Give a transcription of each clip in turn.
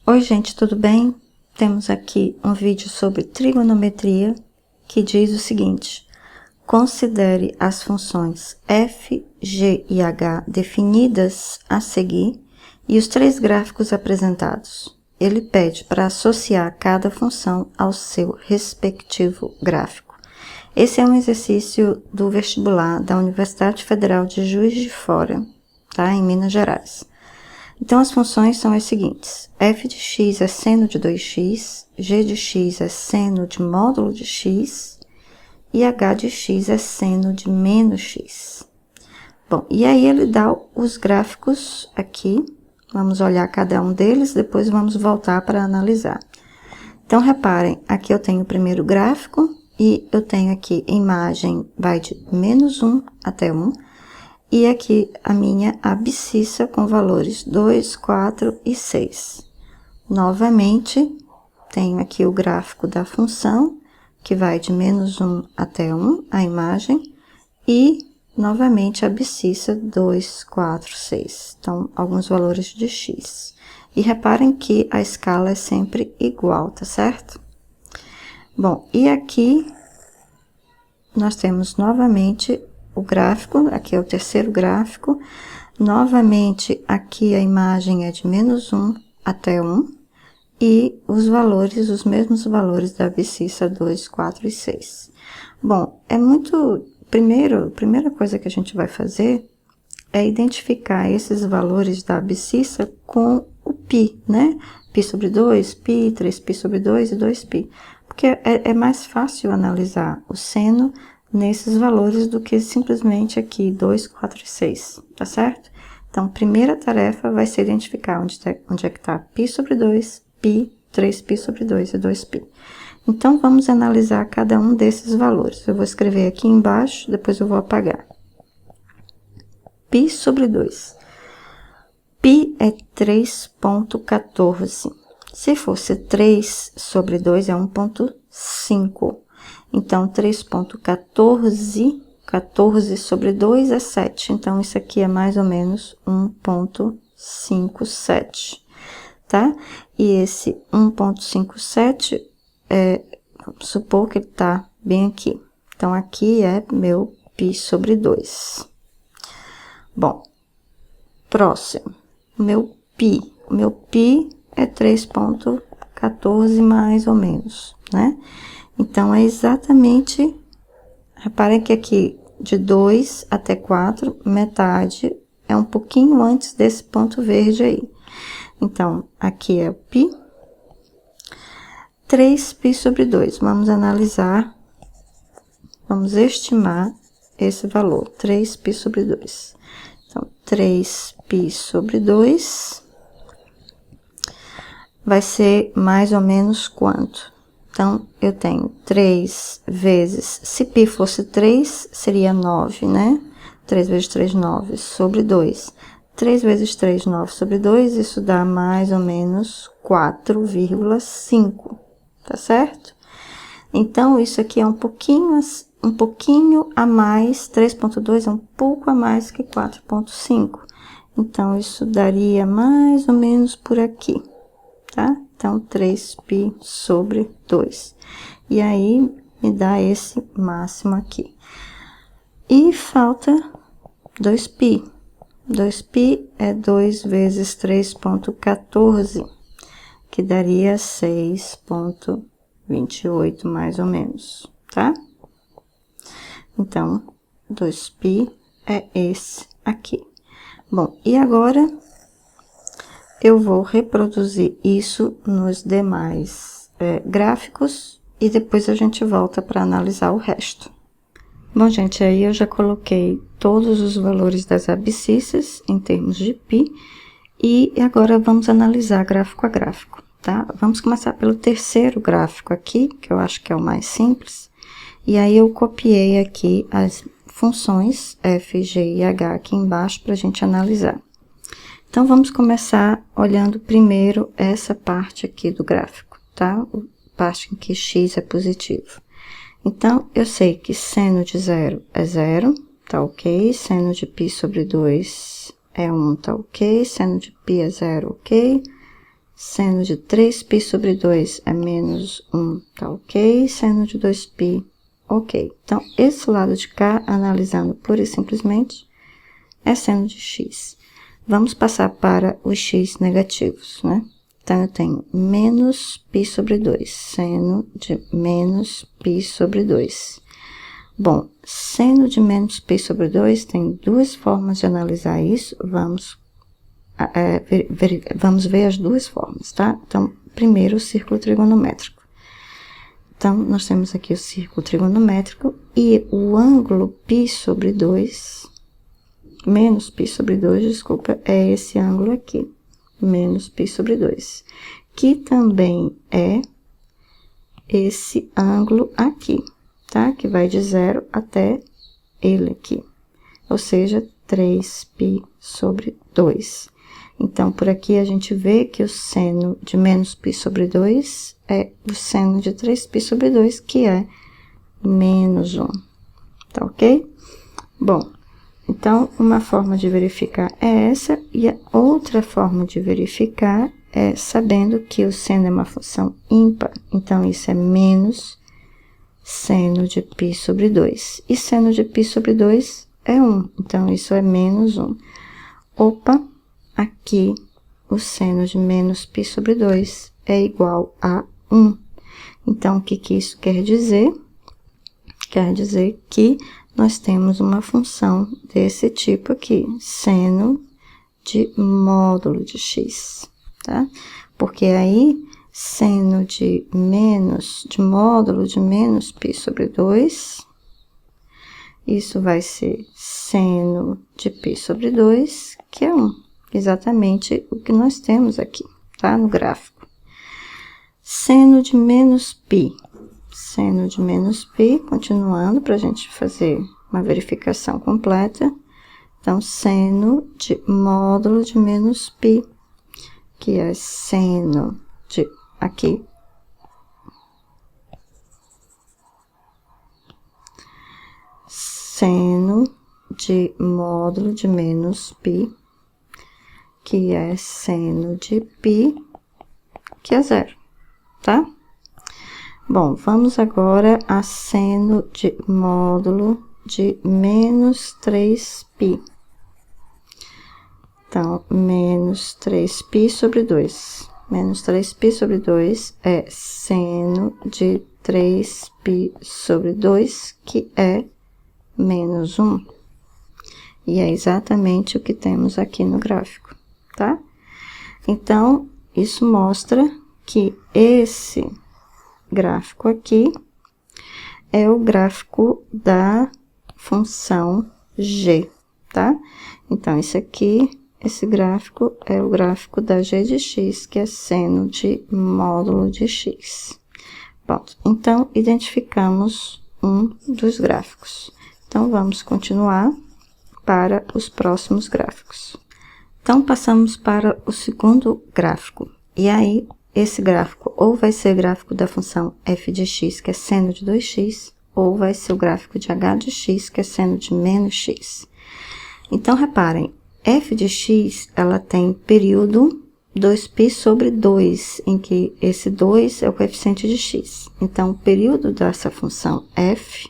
Oi gente, tudo bem? Temos aqui um vídeo sobre trigonometria que diz o seguinte: considere as funções f, g e h definidas a seguir e os três gráficos apresentados. Ele pede para associar cada função ao seu respectivo gráfico. Esse é um exercício do vestibular da Universidade Federal de Juiz de Fora, tá? Em Minas Gerais. Então, as funções são as seguintes: f de x é seno de 2x, g de x é seno de módulo de x, e h de x é seno de menos x. Bom, e aí ele dá os gráficos aqui, vamos olhar cada um deles, depois vamos voltar para analisar. Então, reparem, aqui eu tenho o primeiro gráfico, e eu tenho aqui a imagem, vai de menos 1 até 1, e aqui a minha abscissa com valores 2, 4 e 6. Novamente, tenho aqui o gráfico da função, que vai de menos 1 até 1, a imagem, e novamente a abscissa 2, 4, 6. Então, alguns valores de x. E reparem que a escala é sempre igual, tá certo? Bom, e aqui nós temos novamente o gráfico, aqui é o terceiro gráfico. Novamente, aqui a imagem é de menos 1 até 1. E os valores, os mesmos valores da abscissa 2, 4 e 6. Bom, a primeira coisa que a gente vai fazer é identificar esses valores da abscissa com o π, né? Π sobre 2, π, 3π sobre 2 e 2π. Porque é mais fácil analisar o seno nesses valores do que simplesmente aqui 2, 4 e 6, tá certo? Então, primeira tarefa vai ser identificar onde é que está π sobre 2, π, 3π sobre 2 e 2π. Então, vamos analisar cada um desses valores. Eu vou escrever aqui embaixo, depois eu vou apagar. π sobre 2. π é 3,14. Se fosse 3 sobre 2, é 1,5. Então, 3,14, 14 sobre 2 é 7. Então, isso aqui é mais ou menos 1,57, tá? E esse 1,57, vamos supor que ele tá bem aqui. Então, aqui é meu π sobre 2. Bom, próximo, o meu π é 3,14 mais ou menos, né? Então, é exatamente, reparem que aqui, de 2 até 4, metade é um pouquinho antes desse ponto verde aí. Então, aqui é o π, 3π sobre 2. Vamos analisar, vamos estimar esse valor, 3π sobre 2. Então, 3π sobre 2 vai ser mais ou menos quanto? Então, eu tenho 3 vezes, se π fosse 3, seria 9, né? 3 vezes 3, 9, sobre 2. 3 vezes 3, 9 sobre 2, isso dá mais ou menos 4,5, tá certo? Então, isso aqui é um pouquinho a mais, 3,2 é um pouco a mais que 4,5. Então, isso daria mais ou menos por aqui, tá? Então, 3π sobre 2. E aí, me dá esse máximo aqui. E falta 2π. 2π é 2 vezes 3,14, que daria 6,28 mais ou menos, tá? Então, 2π é esse aqui. Bom, e agora eu vou reproduzir isso nos demais gráficos e depois a gente volta para analisar o resto. Bom, gente, aí eu já coloquei todos os valores das abscissas em termos de π e agora vamos analisar gráfico a gráfico, tá? Vamos começar pelo terceiro gráfico aqui, que eu acho que é o mais simples, e aí eu copiei aqui as funções f, g e h aqui embaixo para a gente analisar. Então, vamos começar olhando primeiro essa parte aqui do gráfico, tá? A parte em que x é positivo. Então, eu sei que seno de 0 é 0, tá ok? Seno de π sobre 2 é 1, tá ok? Seno de π é 0, ok? Seno de 3π sobre 2 é menos 1, tá ok? Seno de 2π, ok. Então, esse lado de cá, analisando pura e simplesmente, é seno de x. Vamos passar para os x negativos, né? Então, eu tenho menos π sobre 2, seno de menos π sobre 2. Bom, seno de menos π sobre 2 tem duas formas de analisar isso, vamos ver as duas formas, tá? Então, primeiro o círculo trigonométrico. Então, nós temos aqui o círculo trigonométrico e o ângulo π sobre 2, menos π sobre 2, desculpa, é esse ângulo aqui, menos π sobre 2, que também é esse ângulo aqui, tá? Que vai de 0 até ele aqui, ou seja, 3π sobre 2. Então, por aqui a gente vê que o seno de menos π sobre 2 é o seno de 3π sobre 2, que é menos 1, tá ok? Bom, então, uma forma de verificar é essa, e a outra forma de verificar é sabendo que o seno é uma função ímpar, então isso é menos seno de π sobre 2. E seno de π sobre 2 é 1, então isso é menos 1. Opa! Aqui, o seno de menos π sobre 2 é igual a 1. Então, o que isso quer dizer? Quer dizer que nós temos uma função desse tipo aqui, seno de módulo de x, tá? Porque aí, seno de módulo de menos π sobre 2, isso vai ser seno de π sobre 2, que é 1. Exatamente o que nós temos aqui, tá? No gráfico. Seno de menos π. Seno de menos π, continuando para a gente fazer uma verificação completa. Então, seno de módulo de menos π, que é seno de aqui. Seno de módulo de menos π, que é seno de π, que é 0, tá? Bom, vamos agora a seno de módulo de menos 3π. Então, menos 3π sobre 2. Menos 3π sobre 2 é seno de 3π sobre 2, que é menos 1. E é exatamente o que temos aqui no gráfico, tá? Então, isso mostra que esse gráfico aqui é o gráfico da função g, tá? Então, esse gráfico é o gráfico da g de x, que é seno de módulo de x. Pronto. Então, identificamos um dos gráficos. Então, vamos continuar para os próximos gráficos. Então, passamos para o segundo gráfico. E aí, esse gráfico ou vai ser o gráfico da função f de x, que é seno de 2x, ou vai ser o gráfico de h de x, que é seno de menos x. Então, reparem, f de x, ela tem período 2π sobre 2, em que esse 2 é o coeficiente de x. Então, o período dessa função f,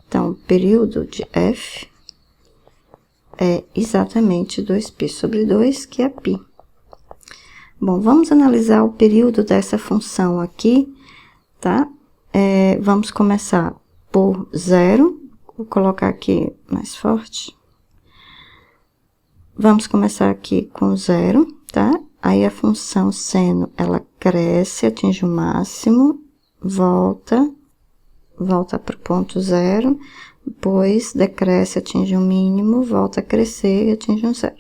então, o período de f é exatamente 2π sobre 2, que é π. Bom, vamos analisar o período dessa função aqui, tá? Vamos começar por 0. Vou colocar aqui mais forte. Vamos começar aqui com 0, tá? Aí a função seno, ela cresce, atinge o máximo, volta para o ponto 0, depois decresce, atinge o mínimo, volta a crescer e atinge um 0.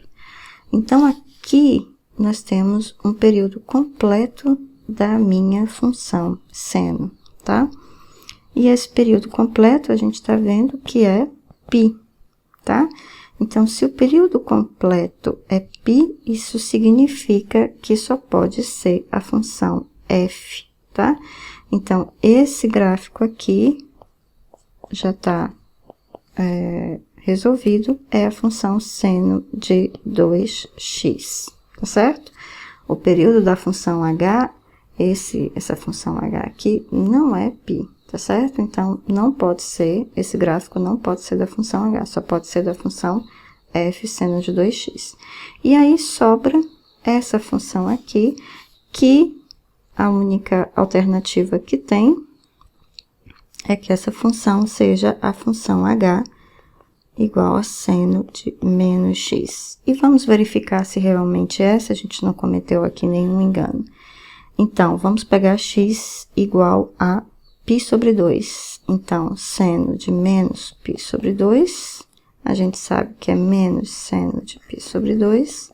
Então, aqui nós temos um período completo da minha função seno, tá? E esse período completo, a gente tá vendo que é π, tá? Então, se o período completo é π, isso significa que só pode ser a função f, tá? Então, esse gráfico aqui já tá resolvido, é a função seno de 2x, tá certo? O período da função h, essa função h aqui, não é π, tá certo? Então, não pode ser, esse gráfico não pode ser da função h, só pode ser da função f seno de 2x. E aí, sobra essa função aqui, que a única alternativa que tem é que essa função seja a função h igual a seno de menos x. E vamos verificar se realmente essa, a gente não cometeu aqui nenhum engano. Então, vamos pegar x igual a π sobre 2. Então, seno de menos π sobre 2, a gente sabe que é menos seno de π sobre 2.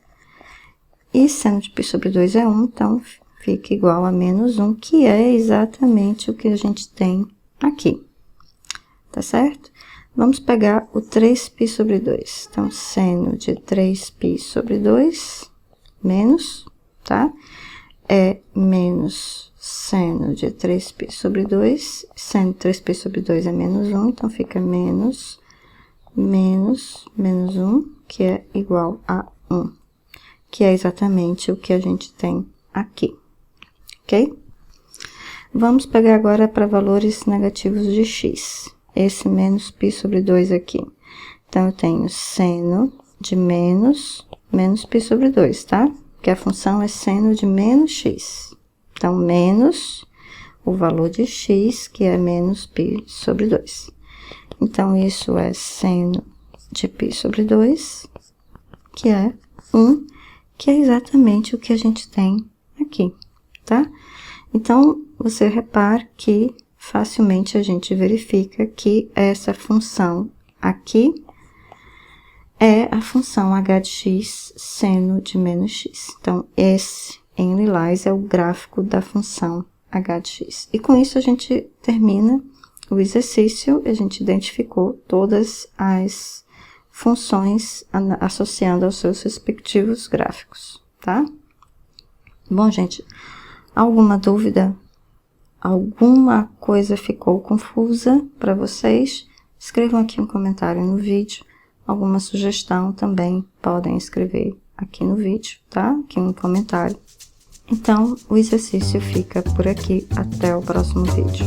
E seno de π sobre 2 é 1, então fica igual a menos 1, que é exatamente o que a gente tem aqui. Tá certo? Vamos pegar o 3π sobre 2. Então, seno de 3π sobre 2, menos, tá? É menos seno de 3π sobre 2. Seno de 3π sobre 2 é menos 1, então fica menos 1, que é igual a 1. Que é exatamente o que a gente tem aqui, ok? Vamos pegar agora para valores negativos de x. Esse menos π sobre 2 aqui. Então, eu tenho seno de menos π sobre 2, tá? Porque a função é seno de menos x. Então, menos o valor de x, que é menos π sobre 2. Então, isso é seno de π sobre 2, que é 1, que é exatamente o que a gente tem aqui, tá? Então, você repara que facilmente a gente verifica que essa função aqui é a função h de x seno de menos x. Então, esse em lilás é o gráfico da função h de x. E com isso a gente termina o exercício, a gente identificou todas as funções associando aos seus respectivos gráficos, tá? Bom, gente, alguma dúvida? Alguma coisa ficou confusa para vocês? Escrevam aqui um comentário no vídeo. Alguma sugestão também podem escrever aqui no vídeo, tá? Aqui no comentário. Então, o exercício fica por aqui. Até o próximo vídeo.